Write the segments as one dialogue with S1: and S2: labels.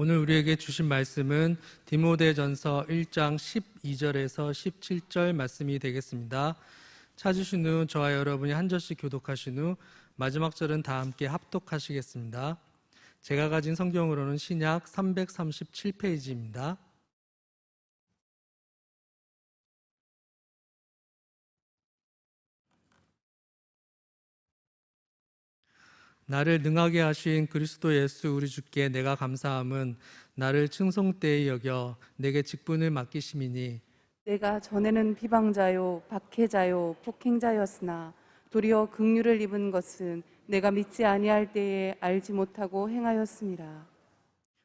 S1: 오늘 우리에게 주신 말씀은 디모데전서 1장 12절에서 17절 말씀이 되겠습니다. 찾으신 후 저와 여러분이 한 절씩 교독하신 후 마지막 절은 다 함께 합독하시겠습니다. 제가 가진 성경으로는 신약 337페이지입니다. 나를 능하게 하신 그리스도 예수 우리 주께 내가 감사함은 나를 충성되이 여겨 내게 직분을 맡기심이니
S2: 내가 전에는 비방자요 박해자요 폭행자였으나 도리어 긍휼을 입은 것은 내가 믿지 아니할 때에 알지 못하고 행하였습니다.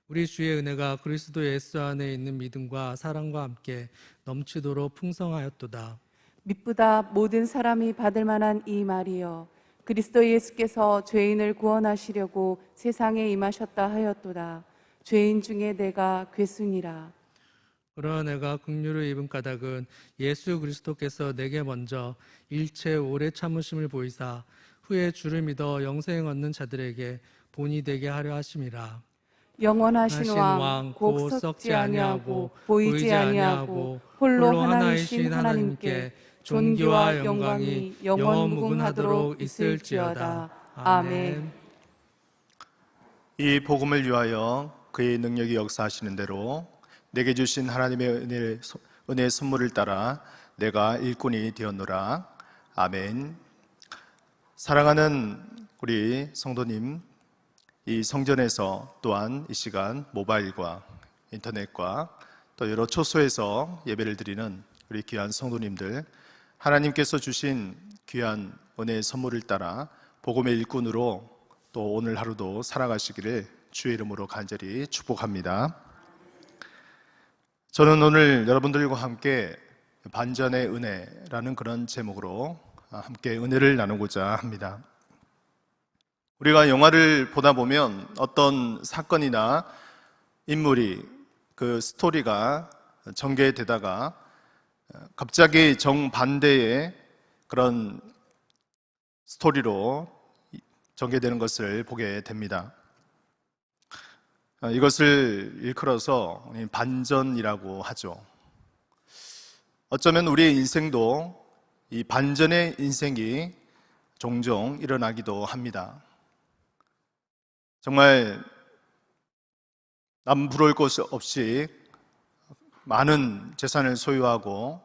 S1: 우리 주의 은혜가 그리스도 예수 안에 있는 믿음과 사랑과 함께 넘치도록 풍성하였도다.
S2: 믿보다 모든 사람이 받을 만한 이 말이여 그리스도 예수께서 죄인을 구원하시려고 세상에 임하셨다 하였도다. 죄인 중에 내가 괴순이라.
S1: 그러나 내가 긍휼을 입은 까닭은 예수 그리스도께서 내게 먼저 일체 오래 참으심을 보이사 후에 주를 믿어 영생 얻는 자들에게 본이 되게 하려 하심이라.
S2: 영원하신 왕, 곧 썩지 아니하고 보이지 아니하고 홀로 하나이신 하나님께 존귀와 영광이 영원 무궁하도록 있을지어다. 아멘.
S3: 이 복음을 위하여 그의 능력이 역사하시는 대로 내게 주신 하나님의 은혜의 선물을 따라 내가 일꾼이 되었노라. 아멘. 사랑하는 우리 성도님, 이 성전에서 또한 이 시간 모바일과 인터넷과 또 여러 초소에서 예배를 드리는 우리 귀한 성도님들, 하나님께서 주신 귀한 은혜의 선물을 따라 복음의 일꾼으로 또 오늘 하루도 살아가시기를 주의 이름으로 간절히 축복합니다. 저는 오늘 여러분들과 함께 반전의 은혜라는 그런 제목으로 함께 은혜를 나누고자 합니다. 우리가 영화를 보다 보면 어떤 사건이나 인물이 그 스토리가 전개되다가 갑자기 정반대의 그런 스토리로 전개되는 것을 보게 됩니다. 이것을 일컬어서 반전이라고 하죠. 어쩌면 우리의 인생도 이 반전의 인생이 종종 일어나기도 합니다. 정말 남 부러울 것 없이 많은 재산을 소유하고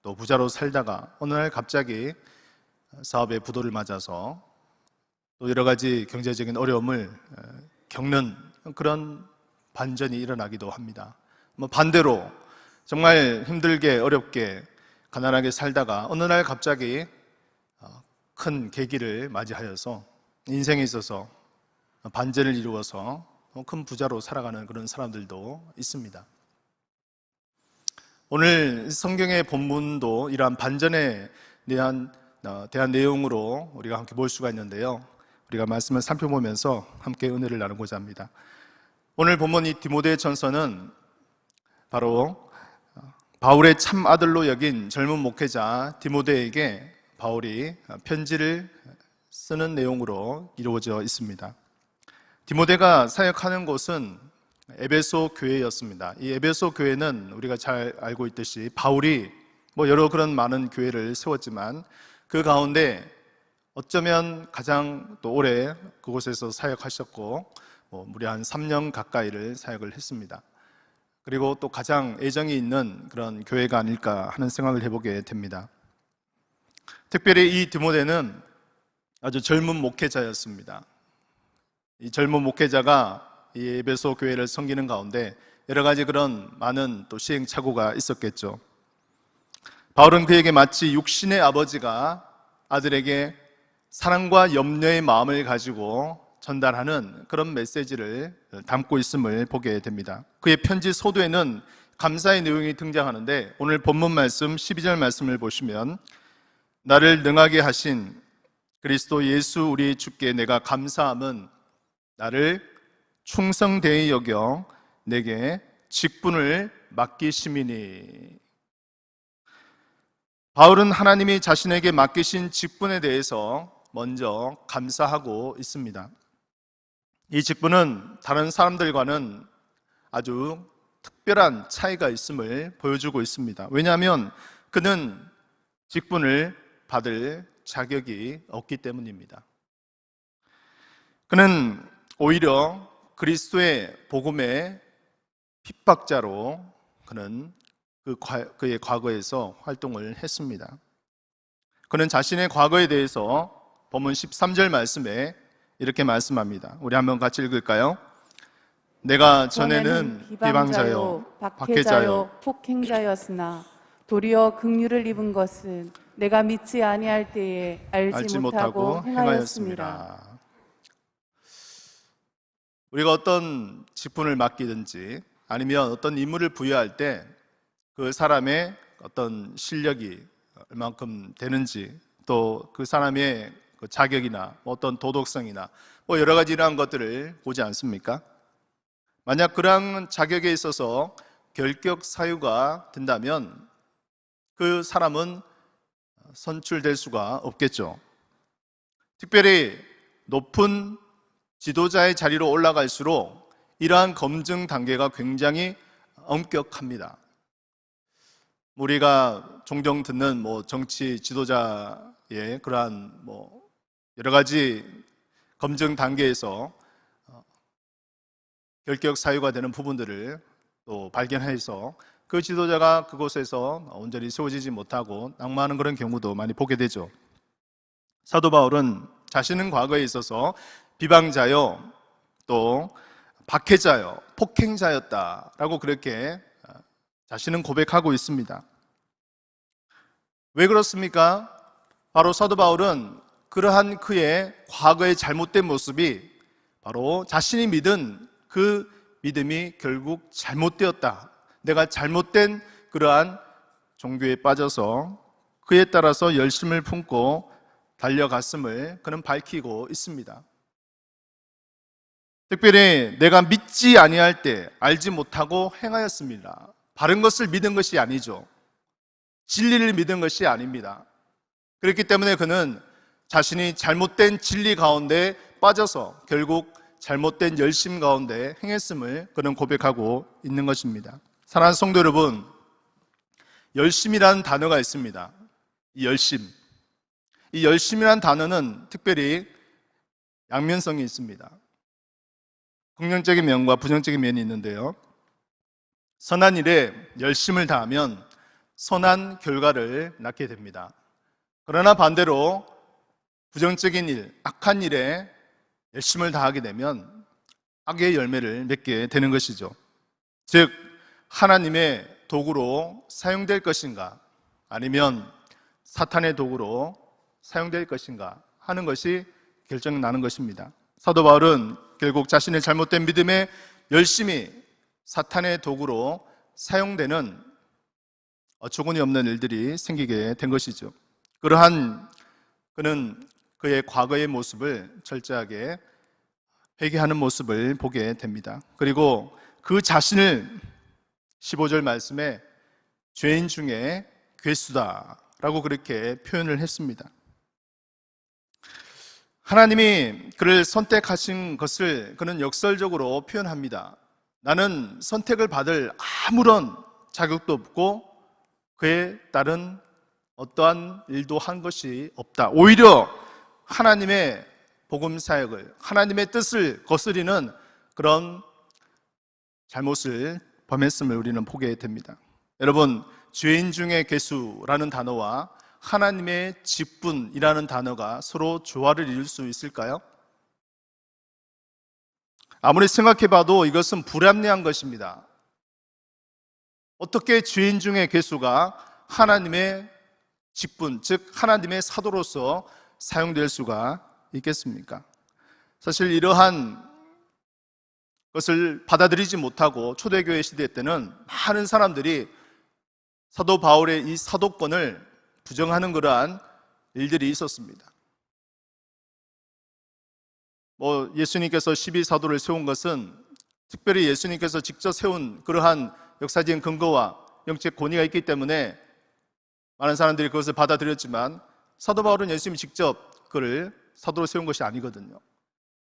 S3: 또 부자로 살다가 어느 날 갑자기 사업의 부도를 맞아서 또 여러 가지 경제적인 어려움을 겪는 그런 반전이 일어나기도 합니다. 반대로 정말 힘들게 어렵게 가난하게 살다가 어느 날 갑자기 큰 계기를 맞이하여서 인생에 있어서 반전을 이루어서 큰 부자로 살아가는 그런 사람들도 있습니다. 오늘 성경의 본문도 이러한 반전에 대한 내용으로 우리가 함께 볼 수가 있는데요. 우리가 말씀을 살펴보면서 함께 은혜를 나누고자 합니다. 오늘 본문 이 디모데전서는 바로 바울의 참 아들로 여긴 젊은 목회자 디모데에게 바울이 편지를 쓰는 내용으로 이루어져 있습니다. 디모데가 사역하는 곳은 에베소 교회였습니다. 이 에베소 교회는 우리가 잘 알고 있듯이 바울이 여러 그런 많은 교회를 세웠지만 그 가운데 어쩌면 가장 또 오래 그곳에서 사역하셨고 무려 한 3년 가까이를 사역을 했습니다. 그리고 또 가장 애정이 있는 그런 교회가 아닐까 하는 생각을 해보게 됩니다. 특별히 이 디모데는 아주 젊은 목회자였습니다. 이 젊은 목회자가 이 에베소 교회를 섬기는 가운데 여러 가지 그런 많은 또 시행착오가 있었겠죠. 바울은 그에게 마치 육신의 아버지가 아들에게 사랑과 염려의 마음을 가지고 전달하는 그런 메시지를 담고 있음을 보게 됩니다. 그의 편지 서두에는 감사의 내용이 등장하는데 오늘 본문 말씀 12절 말씀을 보시면 나를 능하게 하신 그리스도 예수 우리 주께 내가 감사함은 나를 충성되이 여겨 내게 직분을 맡기심이니. 바울은 하나님이 자신에게 맡기신 직분에 대해서 먼저 감사하고 있습니다. 이 직분은 다른 사람들과는 아주 특별한 차이가 있음을 보여주고 있습니다. 왜냐하면 그는 직분을 받을 자격이 없기 때문입니다. 그는 오히려 그리스도의 복음의 핍박자로 그는 그의 과거에서 활동을 했습니다. 그는 자신의 과거에 대해서 본문 13절 말씀에 이렇게 말씀합니다. 우리 한번 같이 읽을까요? 내가 전에는 비방자요, 박해자요,
S2: 폭행자였으나 도리어 긍휼을 입은 것은 내가 믿지 아니할 때에 알지 못하고 행하였습니다.
S3: 우리가 어떤 직분을 맡기든지 아니면 어떤 임무를 부여할 때 그 사람의 어떤 실력이 얼만큼 되는지, 또 그 사람의 그 자격이나 어떤 도덕성이나 뭐 여러 가지 이러한 것들을 보지 않습니까? 만약 그러한 자격에 있어서 결격 사유가 된다면 그 사람은 선출될 수가 없겠죠. 특별히 높은 지도자의 자리로 올라갈수록 이러한 검증 단계가 굉장히 엄격합니다. 우리가 종종 듣는 정치 지도자의 그러한 여러 가지 검증 단계에서 결격 사유가 되는 부분들을 또 발견해서 그 지도자가 그곳에서 온전히 세워지지 못하고 낙마하는 그런 경우도 많이 보게 되죠. 사도 바울은 자신은 과거에 있어서 비방자요, 또 박해자요, 폭행자였다라고 그렇게 자신은 고백하고 있습니다. 왜 그렇습니까? 바로 사도 바울은 그러한 그의 과거의 잘못된 모습이 바로 자신이 믿은 그 믿음이 결국 잘못되었다. 내가 잘못된 그러한 종교에 빠져서 그에 따라서 열심을 품고 달려갔음을 그는 밝히고 있습니다. 특별히 내가 믿지 아니할 때 알지 못하고 행하였습니다. 바른 것을 믿은 것이 아니죠. 진리를 믿은 것이 아닙니다. 그렇기 때문에 그는 자신이 잘못된 진리 가운데 빠져서 결국 잘못된 열심 가운데 행했음을 그는 고백하고 있는 것입니다. 사랑하는 성도 여러분, 열심이라는 단어가 있습니다. 이 열심이라는 단어는 특별히 양면성이 있습니다. 긍정적인 면과 부정적인 면이 있는데요. 선한 일에 열심을 다하면 선한 결과를 낳게 됩니다. 그러나 반대로 부정적인 일, 악한 일에 열심을 다하게 되면 악의 열매를 맺게 되는 것이죠. 즉, 하나님의 도구로 사용될 것인가, 아니면 사탄의 도구로 사용될 것인가 하는 것이 결정나는 것입니다. 사도 바울은 결국 자신의 잘못된 믿음에 열심히 사탄의 도구로 사용되는 어처구니 없는 일들이 생기게 된 것이죠. 그는 그의 과거의 모습을 철저하게 회개하는 모습을 보게 됩니다. 그리고 그 자신을 15절 말씀에 죄인 중에 괴수다라고 그렇게 표현을 했습니다. 하나님이 그를 선택하신 것을 그는 역설적으로 표현합니다. 나는 선택을 받을 아무런 자격도 없고 그에 따른 어떠한 일도 한 것이 없다. 오히려 하나님의 복음 사역을, 하나님의 뜻을 거스리는 그런 잘못을 범했음을 우리는 보게 됩니다. 여러분, 죄인 중에 괴수라는 단어와 하나님의 직분이라는 단어가 서로 조화를 이룰 수 있을까요? 아무리 생각해봐도 이것은 불합리한 것입니다. 어떻게 죄인 중에 괴수가 하나님의 직분, 즉 하나님의 사도로서 사용될 수가 있겠습니까? 사실 이러한 것을 받아들이지 못하고 초대교회 시대 때는 많은 사람들이 사도 바울의 이 사도권을 부정하는 그러한 일들이 있었습니다. 예수님께서 12사도를 세운 것은 특별히 예수님께서 직접 세운 그러한 역사적인 근거와 영적 권위가 있기 때문에 많은 사람들이 그것을 받아들였지만 사도 바울은 예수님이 직접 그를 사도로 세운 것이 아니거든요.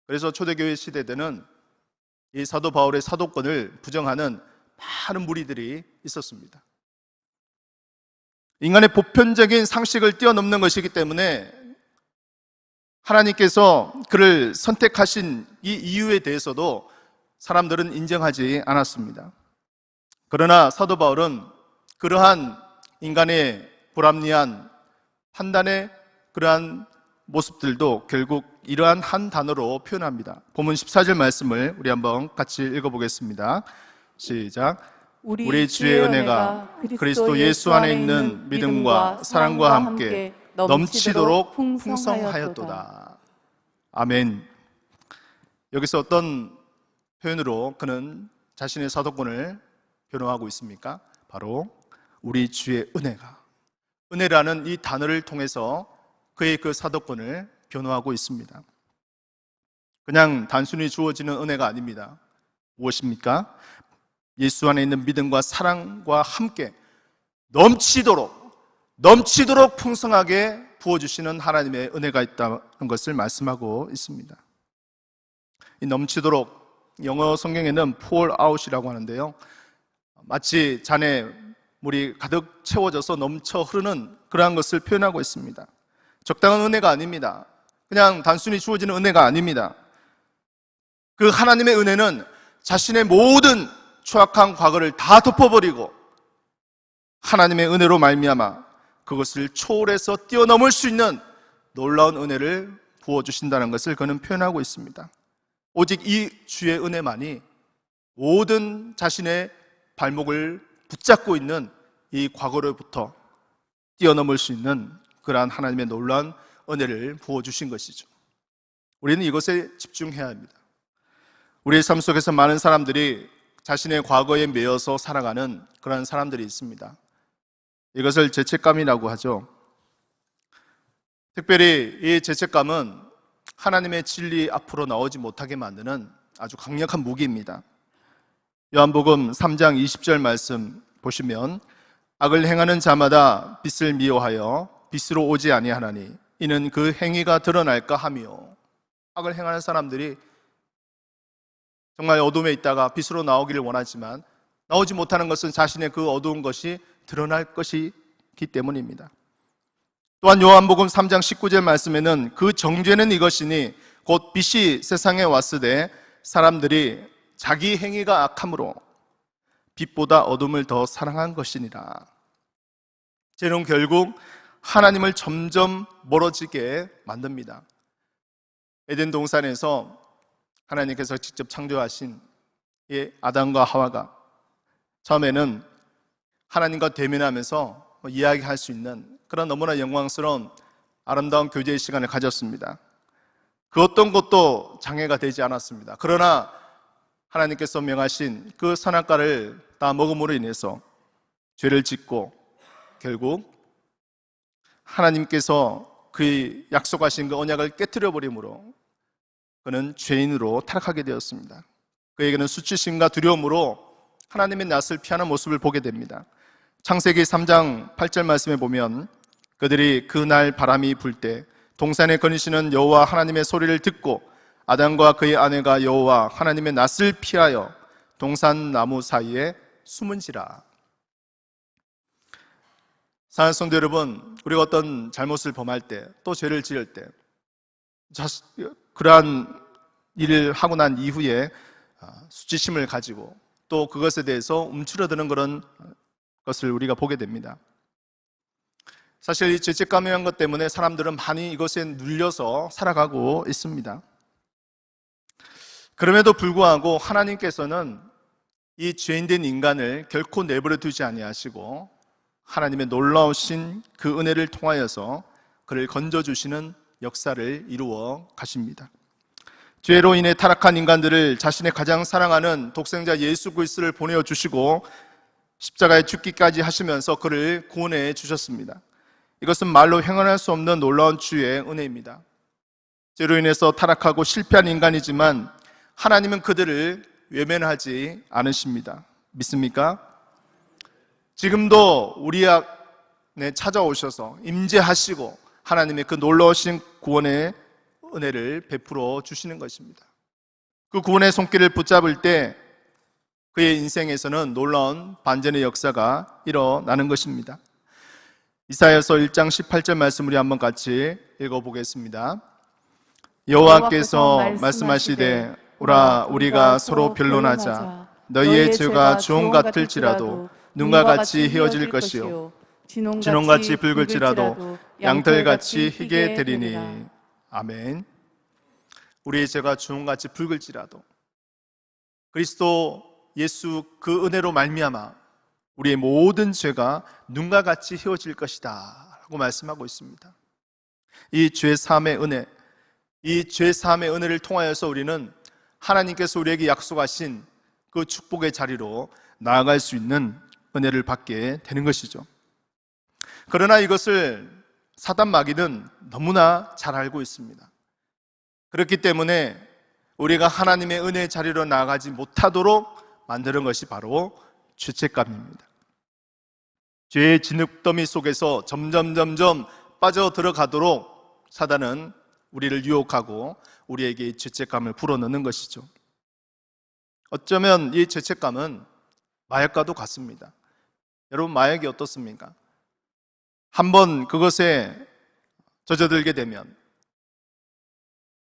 S3: 그래서 초대교회 시대 때는 이 사도 바울의 사도권을 부정하는 많은 무리들이 있었습니다. 인간의 보편적인 상식을 뛰어넘는 것이기 때문에 하나님께서 그를 선택하신 이 이유에 대해서도 사람들은 인정하지 않았습니다. 그러나 사도 바울은 그러한 인간의 불합리한 판단의 그러한 모습들도 결국 이러한 한 단어로 표현합니다. 본문 14절 말씀을 우리 한번 같이 읽어보겠습니다. 시작. 우리 주의 은혜가 그리스도 예수 안에 있는 믿음과 사랑과 함께 넘치도록 풍성하였도다. 아멘. 여기서 어떤 표현으로 그는 자신의 사도권을 변호하고 있습니까? 바로 우리 주의 은혜가, 은혜라는 이 단어를 통해서 그의 그 사도권을 변호하고 있습니다. 그냥 단순히 주어지는 은혜가 아닙니다. 무엇입니까? 예수 안에 있는 믿음과 사랑과 함께 넘치도록 풍성하게 부어주시는 하나님의 은혜가 있다는 것을 말씀하고 있습니다. 이 넘치도록, 영어 성경에는 pour out이라고 하는데요, 마치 잔에 물이 가득 채워져서 넘쳐 흐르는 그러한 것을 표현하고 있습니다. 적당한 은혜가 아닙니다. 그냥 단순히 주어지는 은혜가 아닙니다. 그 하나님의 은혜는 자신의 모든 추악한 과거를 다 덮어버리고 하나님의 은혜로 말미암아 그것을 초월해서 뛰어넘을 수 있는 놀라운 은혜를 부어주신다는 것을 그는 표현하고 있습니다. 오직 이 주의 은혜만이 모든 자신의 발목을 붙잡고 있는 이 과거로부터 뛰어넘을 수 있는 그러한 하나님의 놀라운 은혜를 부어주신 것이죠. 우리는 이것에 집중해야 합니다. 우리의 삶 속에서 많은 사람들이 자신의 과거에 매여서 살아가는 그런 사람들이 있습니다. 이것을 죄책감이라고 하죠. 특별히 이 죄책감은 하나님의 진리 앞으로 나오지 못하게 만드는 아주 강력한 무기입니다. 요한복음 3장 20절 말씀 보시면 악을 행하는 자마다 빛을 미워하여 빛으로 오지 아니하나니 이는 그 행위가 드러날까 하며, 악을 행하는 사람들이 정말 어둠에 있다가 빛으로 나오기를 원하지만 나오지 못하는 것은 자신의 그 어두운 것이 드러날 것이기 때문입니다. 또한 요한복음 3장 19절 말씀에는 그 정죄는 이것이니 곧 빛이 세상에 왔으되 사람들이 자기 행위가 악함으로 빛보다 어둠을 더 사랑한 것이니라. 죄는 결국 하나님을 점점 멀어지게 만듭니다. 에덴 동산에서 하나님께서 직접 창조하신 이 아담과 하와가 처음에는 하나님과 대면하면서 이야기할 수 있는 그런 너무나 영광스러운 아름다운 교제의 시간을 가졌습니다. 그 어떤 것도 장애가 되지 않았습니다. 그러나 하나님께서 명하신 그 선악과를 다 먹음으로 인해서 죄를 짓고 결국 하나님께서 그 약속하신 그 언약을 깨트려 버림으로 그는 죄인으로 타락하게 되었습니다. 그에게는 수치심과 두려움으로 하나님의 낯을 피하는 모습을 보게 됩니다. 창세기 3장 8절 말씀에 보면 그들이 그날 바람이 불 때 동산에 거니시는 여호와 하나님의 소리를 듣고 아담과 그의 아내가 여호와 하나님의 낯을 피하여 동산 나무 사이에 숨은지라. 사랑하는 성도 여러분, 우리가 어떤 잘못을 범할 때, 또 죄를 지을 때 그러한 일을 하고 난 이후에 수치심을 가지고 또 그것에 대해서 움츠러드는 그런 것을 우리가 보게 됩니다. 사실 이 죄책감이라는 것 때문에 사람들은 많이 이것에 눌려서 살아가고 있습니다. 그럼에도 불구하고 하나님께서는 이 죄인된 인간을 결코 내버려 두지 아니하시고 하나님의 놀라우신 그 은혜를 통하여서 그를 건져주시는 역사를 이루어 가십니다. 죄로 인해 타락한 인간들을 자신의 가장 사랑하는 독생자 예수 그리스도를 보내어 주시고 십자가에 죽기까지 하시면서 그를 구원해 주셨습니다. 이것은 말로 행할 수 없는 놀라운 주의 은혜입니다. 죄로 인해서 타락하고 실패한 인간이지만 하나님은 그들을 외면하지 않으십니다. 믿습니까? 지금도 우리 안에 찾아오셔서 임재하시고 하나님의 그 놀라우신 구원의 은혜를 베풀어 주시는 것입니다. 그 구원의 손길을 붙잡을 때 그의 인생에서는 놀라운 반전의 역사가 일어나는 것입니다. 이사야서 1장 18절 말씀 우리 한번 같이 읽어보겠습니다. 여호와께서 말씀하시되 오라 우리가 서로 변론하자. 너희의 죄가 주홍 같을지라도 눈과 같이 헤어질 것이요 진홍같이 붉을지라도 양털같이 희게 되리니. 아멘. 우리의 죄가 주홍같이 붉을지라도 그리스도 예수 그 은혜로 말미암아 우리의 모든 죄가 눈과 같이 헤어질 것이다 라고 말씀하고 있습니다. 이 죄 사함의 은혜, 이 죄 사함의 은혜를 통하여서 우리는 하나님께서 우리에게 약속하신 그 축복의 자리로 나아갈 수 있는 은혜를 받게 되는 것이죠. 그러나 이것을 사단 마귀는 너무나 잘 알고 있습니다. 그렇기 때문에 우리가 하나님의 은혜의 자리로 나아가지 못하도록 만드는 것이 바로 죄책감입니다. 죄의 진흙더미 속에서 점점 빠져들어가도록 사단은 우리를 유혹하고 우리에게 이 죄책감을 불어넣는 것이죠. 어쩌면 이 죄책감은 마약과도 같습니다. 여러분, 마약이 어떻습니까? 한번 그것에 젖어들게 되면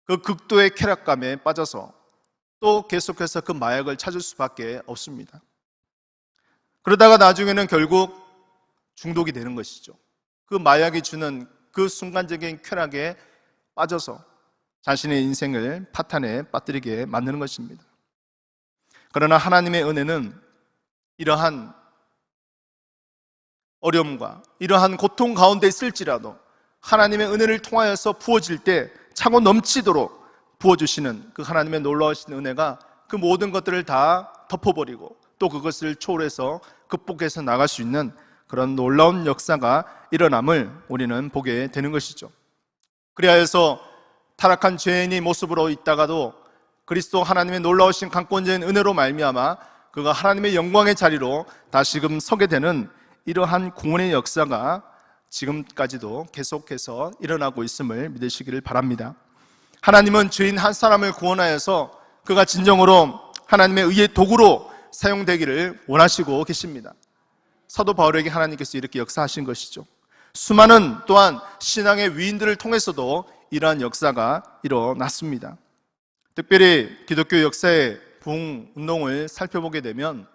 S3: 그 극도의 쾌락감에 빠져서 또 계속해서 그 마약을 찾을 수밖에 없습니다. 그러다가 나중에는 결국 중독이 되는 것이죠. 그 마약이 주는 그 순간적인 쾌락에 빠져서 자신의 인생을 파탄에 빠뜨리게 만드는 것입니다. 그러나 하나님의 은혜는 이러한 어려움과 이러한 고통 가운데 있을지라도 하나님의 은혜를 통하여서 부어질 때 차고 넘치도록 부어주시는 그 하나님의 놀라우신 은혜가 그 모든 것들을 다 덮어버리고 또 그것을 초월해서 극복해서 나갈 수 있는 그런 놀라운 역사가 일어남을 우리는 보게 되는 것이죠. 그리하여서 타락한 죄인의 모습으로 있다가도 그리스도 하나님의 놀라우신 강권적인 은혜로 말미암아 그가 하나님의 영광의 자리로 다시금 서게 되는 이러한 구원의 역사가 지금까지도 계속해서 일어나고 있음을 믿으시기를 바랍니다. 하나님은 죄인 한 사람을 구원하여서 그가 진정으로 하나님의 의의 도구로 사용되기를 원하시고 계십니다. 사도 바울에게 하나님께서 이렇게 역사하신 것이죠. 수많은 또한 신앙의 위인들을 통해서도 이러한 역사가 일어났습니다. 특별히 기독교 역사의 부흥운동을 살펴보게 되면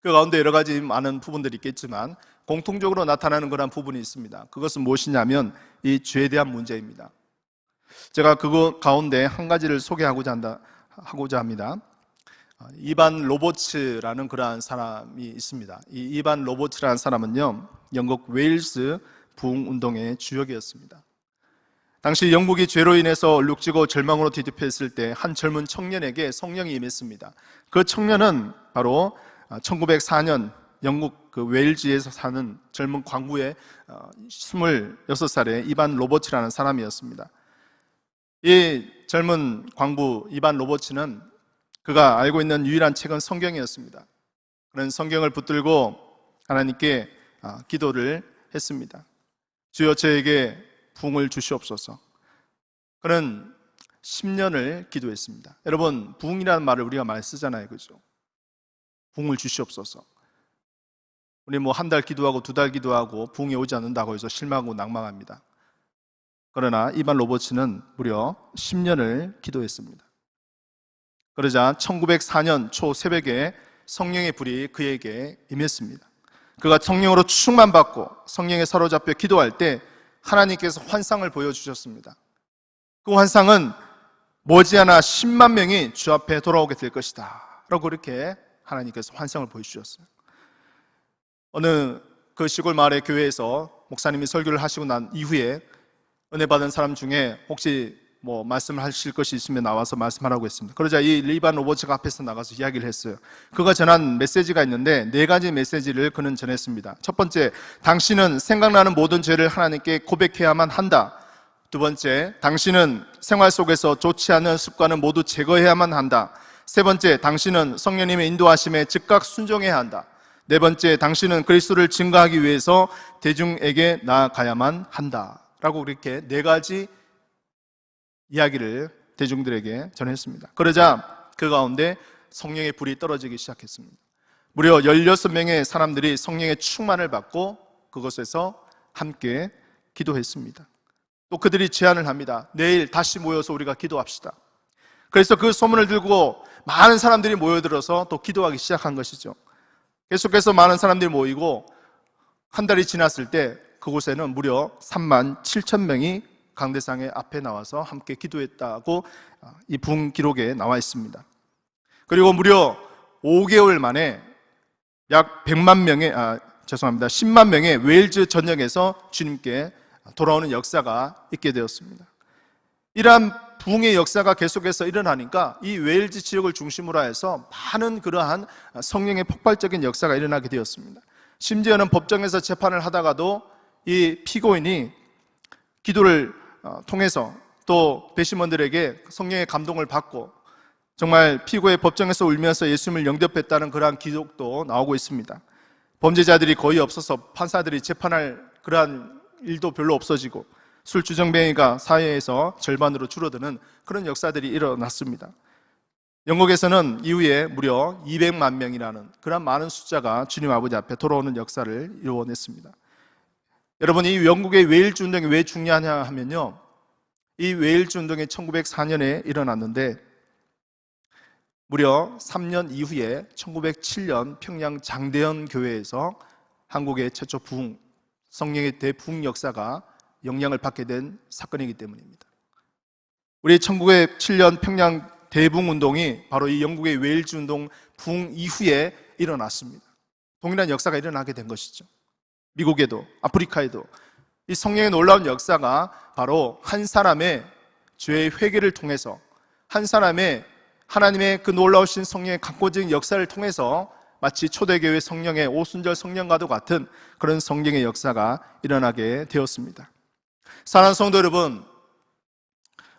S3: 그 가운데 여러 가지 많은 부분들이 있겠지만 공통적으로 나타나는 그런 부분이 있습니다. 그것은 무엇이냐면 이 죄에 대한 문제입니다. 제가 그거 가운데 한 가지를 소개하고자 합니다. 이반 로버츠라는 그러한 사람이 있습니다. 이 이반 로버츠라는 사람은요, 영국 웨일스 부흥운동의 주역이었습니다. 당시 영국이 죄로 인해서 얼룩지고 절망으로 뒤집혔을 때 한 젊은 청년에게 성령이 임했습니다. 그 청년은 바로 1904년 영국 그 웨일즈에서 사는 젊은 광부의 26살의 이반 로버츠라는 사람이었습니다. 이 젊은 광부 이반 로버츠는 그가 알고 있는 유일한 책은 성경이었습니다. 그는 성경을 붙들고 하나님께 기도를 했습니다. 주여 저에게 부흥을 주시옵소서. 그는 10년을 기도했습니다. 여러분, 부흥이라는 말을 우리가 많이 쓰잖아요, 그죠? 부흥을 주시옵소서. 우리 뭐 한 달 기도하고 두 달 기도하고 부흥이 오지 않는다고 해서 실망하고 낭망합니다. 그러나 이반 로버츠는 무려 10년을 기도했습니다. 그러자 1904년 초 새벽에 성령의 불이 그에게 임했습니다. 그가 성령으로 충만받고 성령에 사로잡혀 기도할 때 하나님께서 환상을 보여주셨습니다. 그 환상은 머지않아 10만 명이 주 앞에 돌아오게 될 것이다 라고 그렇게 하나님께서 환상을 보여주셨어요. 어느 그 시골 마을의 교회에서 목사님이 설교를 하시고 난 이후에 은혜 받은 사람 중에 혹시 뭐 말씀하실 것이 있으면 나와서 말씀하라고 했습니다. 그러자 이 이반 로버츠가 앞에서 나가서 이야기를 했어요. 그가 전한 메시지가 있는데 4가지 메시지를 그는 전했습니다. 첫 번째, 당신은 생각나는 모든 죄를 하나님께 고백해야만 한다. 두 번째, 당신은 생활 속에서 좋지 않은 습관을 모두 제거해야만 한다. 세 번째, 당신은 성령님의 인도하심에 즉각 순종해야 한다. 네 번째, 당신은 그리스도를 증거하기 위해서 대중에게 나아가야만 한다 라고 그렇게 4가지 이야기를 대중들에게 전했습니다. 그러자 그 가운데 성령의 불이 떨어지기 시작했습니다. 무려 16명의 사람들이 성령의 충만을 받고 그곳에서 함께 기도했습니다. 또 그들이 제안을 합니다. 내일 다시 모여서 우리가 기도합시다. 그래서 그 소문을 들고 많은 사람들이 모여들어서 또 기도하기 시작한 것이죠. 계속해서 많은 사람들이 모이고 한 달이 지났을 때 그곳에는 무려 3만 7천 명이 강대상의 앞에 나와서 함께 기도했다고 이 부흥 기록에 나와 있습니다. 그리고 무려 5개월 만에 약 10만 명의 웨일즈 전역에서 주님께 돌아오는 역사가 있게 되었습니다. 이러한 부흥의 역사가 계속해서 일어나니까 이 웨일즈 지역을 중심으로 해서 많은 그러한 성령의 폭발적인 역사가 일어나게 되었습니다. 심지어는 법정에서 재판을 하다가도 이 피고인이 기도를 통해서 또 배심원들에게 성령의 감동을 받고 정말 피고의 법정에서 울면서 예수님을 영접했다는 그러한 기록도 나오고 있습니다. 범죄자들이 거의 없어서 판사들이 재판할 그러한 일도 별로 없어지고 술주정뱅이가 사회에서 절반으로 줄어드는 그런 역사들이 일어났습니다. 영국에서는 이후에 무려 200만 명이라는 그런 많은 숫자가 주님 아버지 앞에 돌아오는 역사를 이루어냈습니다. 여러분, 이 영국의 웨일즈 운동이 왜 중요하냐 하면요, 이 웨일즈 운동이 1904년에 일어났는데 무려 3년 이후에 1907년 평양 장대현 교회에서 한국의 최초 부흥, 성령의 대부흥 역사가 영향을 받게 된 사건이기 때문입니다. 우리 1907년 평양 대부흥 운동이 바로 이 영국의 웨일즈 운동 부흥 이후에 일어났습니다. 동일한 역사가 일어나게 된 것이죠. 미국에도 아프리카에도 이 성령의 놀라운 역사가 바로 한 사람의 죄의 회개를 통해서, 한 사람의 하나님의 그 놀라우신 성령의 강권적인 역사를 통해서 마치 초대교회 성령의 오순절 성령과도 같은 그런 성령의 역사가 일어나게 되었습니다. 사랑하는 성도 여러분,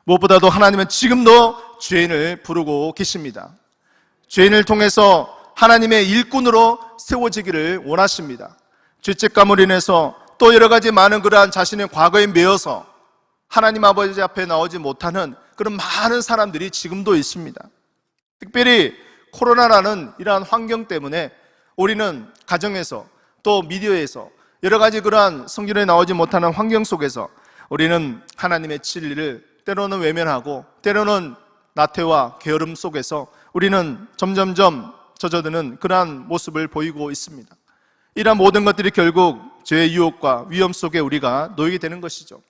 S3: 무엇보다도 하나님은 지금도 죄인을 부르고 계십니다. 죄인을 통해서 하나님의 일꾼으로 세워지기를 원하십니다. 죄책감으로 인해서 또 여러 가지 많은 그러한 자신의 과거에 매여서 하나님 아버지 앞에 나오지 못하는 그런 많은 사람들이 지금도 있습니다. 특별히 코로나라는 이러한 환경 때문에 우리는 가정에서 또 미디어에서 여러 가지 그러한 성경에 나오지 못하는 환경 속에서 우리는 하나님의 진리를 때로는 외면하고 때로는 나태와 게으름 속에서 우리는 점점점 젖어드는 그러한 모습을 보이고 있습니다. 이러한 모든 것들이 결국 죄의 유혹과 위험 속에 우리가 놓이게 되는 것이죠.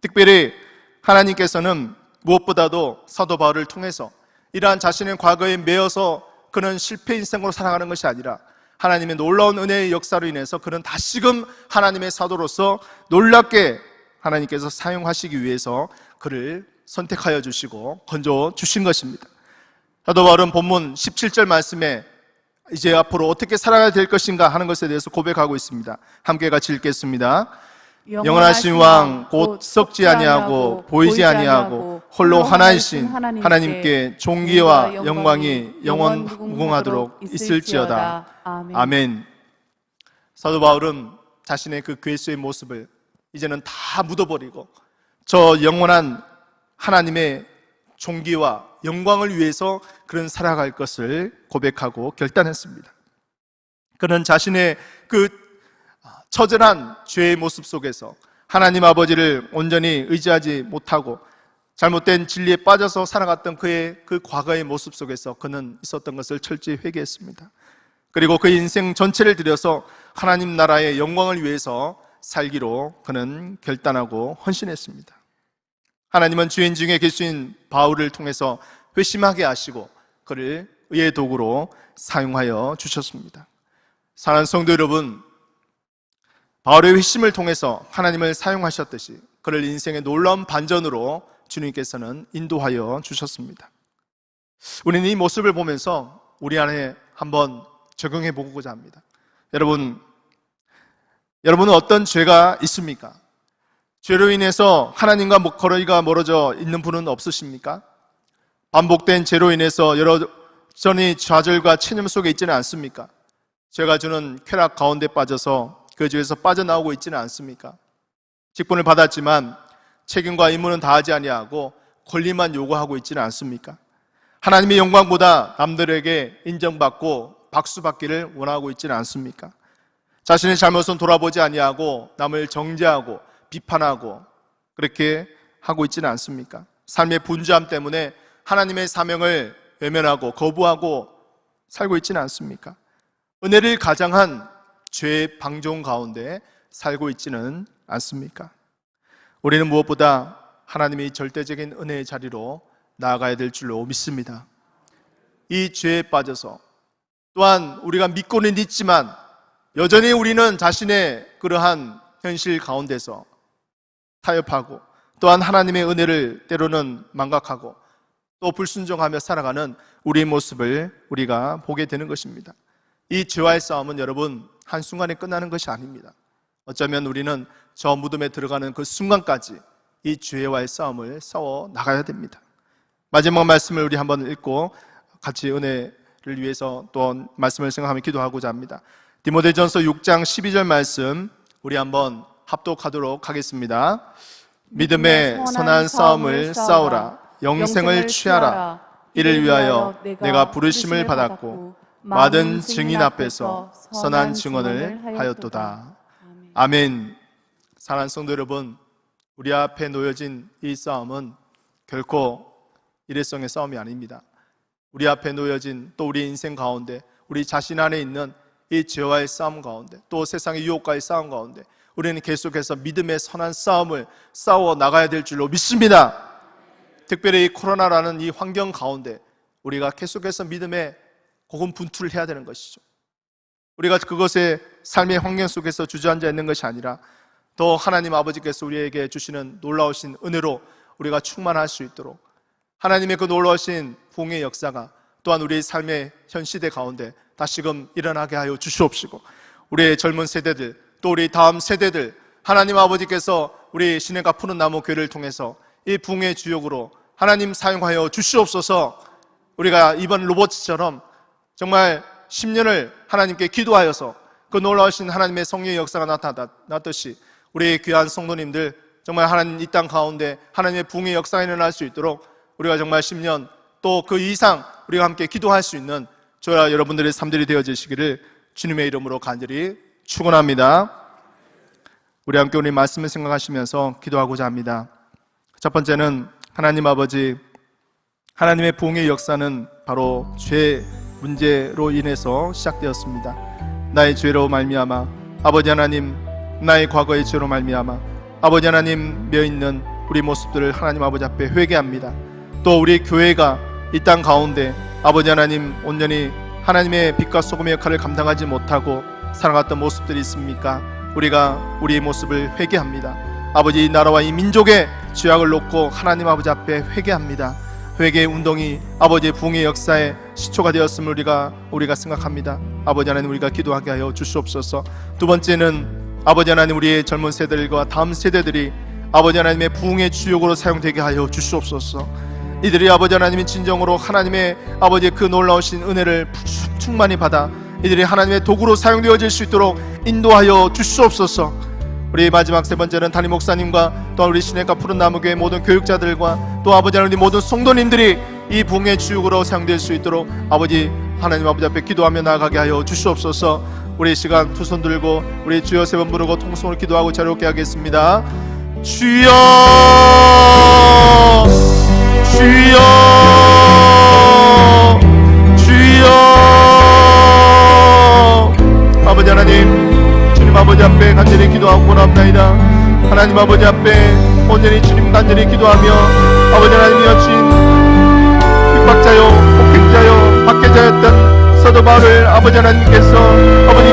S3: 특별히 하나님께서는 무엇보다도 사도 바울을 통해서 이러한 자신의 과거에 매여서 그는 실패 인생으로 살아가는 것이 아니라 하나님의 놀라운 은혜의 역사로 인해서 그는 다시금 하나님의 사도로서 놀랍게 하나님께서 사용하시기 위해서 그를 선택하여 주시고 건져 주신 것입니다. 사도 바울은 본문 17절 말씀에 이제 앞으로 어떻게 살아가야 될 것인가 하는 것에 대해서 고백하고 있습니다. 함께 같이 읽겠습니다. 영원하신 왕 곧 썩지 아니하고 보이지 아니하고 홀로 하나이신 하나님께 존귀와 영광이 영원 무궁하도록 있을지어다. 아멘. 사도 바울은 자신의 그 괴수의 모습을 이제는 다 묻어버리고 저 영원한 하나님의 존귀와 영광을 위해서 그는 살아갈 것을 고백하고 결단했습니다. 그는 자신의 그 처절한 죄의 모습 속에서 하나님 아버지를 온전히 의지하지 못하고 잘못된 진리에 빠져서 살아갔던 그의 그 과거의 모습 속에서 그는 있었던 것을 철저히 회개했습니다. 그리고 그 인생 전체를 들여서 하나님 나라의 영광을 위해서 살기로 그는 결단하고 헌신했습니다. 하나님은 죄인 중에 계신 바울을 통해서 회심하게 하시고 그를 의의 도구로 사용하여 주셨습니다. 사랑하는 성도 여러분, 바울의 회심을 통해서 하나님을 사용하셨듯이 그를 인생의 놀라운 반전으로 주님께서는 인도하여 주셨습니다. 우리는 이 모습을 보면서 우리 안에 한번 적용해 보고자 합니다. 여러분은 어떤 죄가 있습니까? 죄로 인해서 하나님과 거리가 멀어져 있는 분은 없으십니까? 반복된 죄로 인해서 여전히 좌절과 체념 속에 있지는 않습니까? 죄가 주는 쾌락 가운데 빠져서 그 죄에서 빠져나오고 있지는 않습니까? 직분을 받았지만 책임과 임무는 다하지 아니하고 권리만 요구하고 있지는 않습니까? 하나님의 영광보다 남들에게 인정받고 박수받기를 원하고 있지는 않습니까? 자신의 잘못은 돌아보지 아니하고 남을 정죄하고 비판하고 그렇게 하고 있지는 않습니까? 삶의 분주함 때문에 하나님의 사명을 외면하고 거부하고 살고 있지는 않습니까? 은혜를 가장한 죄의 방종 가운데 살고 있지는 않습니까? 우리는 무엇보다 하나님의 절대적인 은혜의 자리로 나아가야 될 줄로 믿습니다. 이 죄에 빠져서 또한 우리가 믿고는 있지만 여전히 우리는 자신의 그러한 현실 가운데서 타협하고 또한 하나님의 은혜를 때로는 망각하고 또 불순종하며 살아가는 우리의 모습을 우리가 보게 되는 것입니다. 이 죄와의 싸움은 여러분 한순간에 끝나는 것이 아닙니다. 어쩌면 우리는 저 무덤에 들어가는 그 순간까지 이 죄와의 싸움을 싸워 나가야 됩니다. 마지막 말씀을 우리 한번 읽고 같이 은혜를 위해서 또 말씀을 생각하며 기도하고자 합니다. 디모데전서 6장 12절 말씀 우리 한번 합독하도록 하겠습니다. 믿음의 선한 싸움을 싸우라. 영생을 취하라. 이를 위하여 내가 부르심을 받았고 많은 증인 앞에서 선한 증언을 하였도다. 아멘. 사랑하는 성도 여러분, 우리 앞에 놓여진 이 싸움은 결코 일회성의 싸움이 아닙니다. 우리 앞에 놓여진 또 우리 인생 가운데 우리 자신 안에 있는 이 죄와의 싸움 가운데 또 세상의 유혹과의 싸움 가운데 우리는 계속해서 믿음의 선한 싸움을 싸워 나가야 될 줄로 믿습니다. 특별히 이 코로나라는 이 환경 가운데 우리가 계속해서 믿음의 고군분투를 해야 되는 것이죠. 우리가 그것의 삶의 환경 속에서 주저앉아 있는 것이 아니라 더 하나님 아버지께서 우리에게 주시는 놀라우신 은혜로 우리가 충만할 수 있도록 하나님의 그 놀라우신 부흥의 역사가 또한 우리의 삶의 현 시대 가운데 다시금 일어나게 하여 주시옵시고 우리의 젊은 세대들 또 우리 다음 세대들 하나님 아버지께서 우리 시내가 푸른 나무 교회를 통해서 이 부흥의 주역으로 하나님 사용하여 주시옵소서. 우리가 이번 로봇처럼 정말 10년을 하나님께 기도하여서 그 놀라우신 하나님의 성령의 역사가 나타났듯이 우리 귀한 성도님들 정말 하나님 이 땅 가운데 하나님의 부흥의 역사가 일어날 수 있도록 우리가 정말 10년 또 그 이상 우리가 함께 기도할 수 있는 저와 여러분들의 삶들이 되어지시기를 주님의 이름으로 간절히 축원합니다. 우리 함께 우리 말씀을 생각하시면서 기도하고자 합니다. 첫 번째는 하나님 아버지, 하나님의 부흥의 역사는 바로 죄 문제로 인해서 시작되었습니다. 나의 죄로 말미암아 아버지 하나님, 나의 과거의 죄로 말미암아 아버지 하나님 메어있는 우리 모습들을 하나님 아버지 앞에 회개합니다. 또 우리 교회가 이 땅 가운데 아버지 하나님 온전히 하나님의 빛과 소금의 역할을 감당하지 못하고 살아갔던 모습들이 있습니까? 우리가 우리의 모습을 회개합니다. 아버지 이 나라와 이 민족의 죄악을 놓고 하나님 아버지 앞에 회개합니다. 회개의 운동이 아버지의 부흥의 역사의 시초가 되었음을 우리가 생각합니다. 아버지 하나님 우리가 기도하게 하여 주시옵소서. 두 번째는 아버지 하나님 우리의 젊은 세대들과 다음 세대들이 아버지 하나님의 부흥의 주역으로 사용되게 하여 주시옵소서. 이들이 아버지 하나님의 진정으로 하나님의 아버지의 그 놀라우신 은혜를 충만히 받아 이들이 하나님의 도구로 사용되어질 수 있도록 인도하여 주시옵소서. 우리 마지막 세 번째는 담임 목사님과 또 우리 시내가 푸른 나무교회 모든 교육자들과 또 아버지 하나님 모든 성도님들이 이 부흥의 주역으로 사용될 수 있도록 아버지 하나님 아버지 앞에 기도하며 나아가게 하여 주시옵소서. 우리 시간 두 손 들고 우리 주여 세 번 부르고 통성으로 기도하고 자유롭게 하겠습니다. 주여 주여 주여. 아버지 하나님, 주님 아버지 앞에 간절히 기도하고 원합나이다. 하나님 아버지 앞에 온전히 주님 간절히 기도하며 아버지 하나님이 여친 핍박자요 폭행자요 박해자였던 사도 바울을 아버지 하나님께서 아버지